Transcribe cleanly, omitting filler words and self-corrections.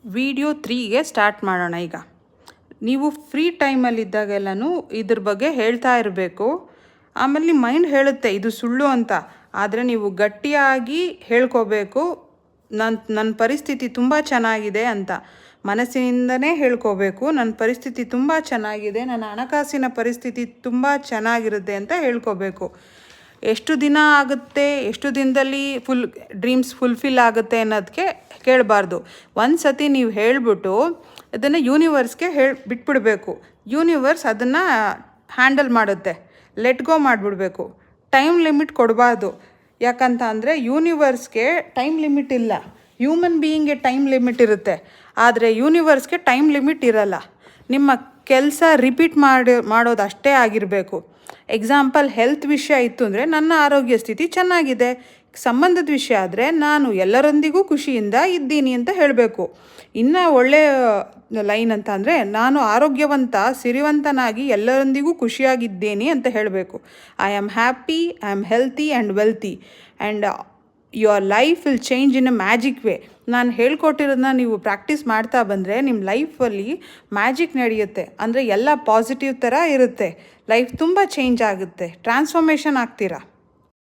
Video 3ಗೆ start ಮಾಡೋಣ. ಈಗ ನೀವು ಫ್ರೀ ಟೈಮಲ್ಲಿದ್ದಾಗೆಲ್ಲನೂ ಇದ್ರ ಬಗ್ಗೆ ಹೇಳ್ತಾ ಇರಬೇಕು. ಆಮೇಲೆ ನಿಮ್ಮ ಮೈಂಡ್ ಹೇಳುತ್ತೆ ಇದು ಸುಳ್ಳು ಅಂತ, ಆದರೆ ನೀವು ಗಟ್ಟಿಯಾಗಿ ಹೇಳ್ಕೋಬೇಕು. ನನ್ನ ಪರಿಸ್ಥಿತಿ ತುಂಬ ಚೆನ್ನಾಗಿದೆ ಅಂತ ಮನಸ್ಸಿನಿಂದನೇ ಹೇಳ್ಕೋಬೇಕು. ನನ್ನ ಪರಿಸ್ಥಿತಿ ತುಂಬ ಚೆನ್ನಾಗಿದೆ, ನನ್ನ ಹಣಕಾಸಿನ ಪರಿಸ್ಥಿತಿ ತುಂಬ ಚೆನ್ನಾಗಿರುತ್ತೆ ಅಂತ ಹೇಳ್ಕೋಬೇಕು. ಎಷ್ಟು ದಿನ ಆಗುತ್ತೆ, ಎಷ್ಟು ದಿನದಲ್ಲಿ ಡ್ರೀಮ್ಸ್ ಫುಲ್ಫಿಲ್ ಆಗುತ್ತೆ ಅನ್ನೋದಕ್ಕೆ ಕೇಳಬಾರ್ದು. ಒಂದು ಸತಿ ನೀವು ಹೇಳಿಬಿಟ್ಟು ಅದನ್ನು ಯೂನಿವರ್ಸ್ಗೆ ಬಿಟ್ಬಿಡಬೇಕು. ಯೂನಿವರ್ಸ್ ಅದನ್ನು ಹ್ಯಾಂಡಲ್ ಮಾಡುತ್ತೆ. ಲೆಟ್ ಗೋ ಮಾಡಿಬಿಡ್ಬೇಕು. ಟೈಮ್ ಲಿಮಿಟ್ ಕೊಡಬಾರ್ದು. ಯಾಕಂತ ಅಂದರೆ ಯೂನಿವರ್ಸ್ಗೆ ಟೈಮ್ ಲಿಮಿಟ್ ಇಲ್ಲ. ಹ್ಯೂಮನ್ ಬೀಯಿಂಗ್ಗೆ ಟೈಮ್ ಲಿಮಿಟ್ ಇರುತ್ತೆ, ಆದರೆ ಯೂನಿವರ್ಸ್ಗೆ ಟೈಮ್ ಲಿಮಿಟ್ ಇರಲ್ಲ. ನಿಮ್ಮ ಕೆಲಸ ರಿಪೀಟ್ ಮಾಡೋದು ಅಷ್ಟೇ ಆಗಿರಬೇಕು. ಎಕ್ಸಾಂಪಲ್ ಹೆಲ್ತ್ ವಿಷಯ ಇತ್ತು ಅಂದರೆ ನನ್ನ ಆರೋಗ್ಯ ಸ್ಥಿತಿ ಚೆನ್ನಾಗಿದೆ. ಸಂಬಂಧದ ವಿಷಯ ಆದರೆ ನಾನು ಎಲ್ಲರೊಂದಿಗೂ ಖುಷಿಯಿಂದ ಇದ್ದೀನಿ ಅಂತ ಹೇಳಬೇಕು. ಇನ್ನು ಒಳ್ಳೆಯ ಲೈನ್ ಅಂತ ಅಂದರೆ ನಾನು ಆರೋಗ್ಯವಂತ, ಸಿರಿವಂತನಾಗಿ ಎಲ್ಲರೊಂದಿಗೂ ಖುಷಿಯಾಗಿದ್ದೇನೆ ಅಂತ ಹೇಳಬೇಕು. I am happy, I am healthy and wealthy and your life will change in a magic way. ನಾನು ಹೇಳ್ಕೊಟ್ಟಿರೋದನ್ನ ನೀವು ಪ್ರಾಕ್ಟೀಸ್ ಮಾಡ್ತಾ ಬಂದರೆ ನಿಮ್ಮ ಲೈಫಲ್ಲಿ ಮ್ಯಾಜಿಕ್ ನಡೆಯುತ್ತೆ. ಅಂದರೆ ಎಲ್ಲ ಪಾಸಿಟಿವ್ ಥರ ಇರುತ್ತೆ. ಲೈಫ್ ತುಂಬ ಚೇಂಜ್ ಆಗುತ್ತೆ, ಟ್ರಾನ್ಸ್ಫಾರ್ಮೇಷನ್ ಆಗ್ತೀರಾ.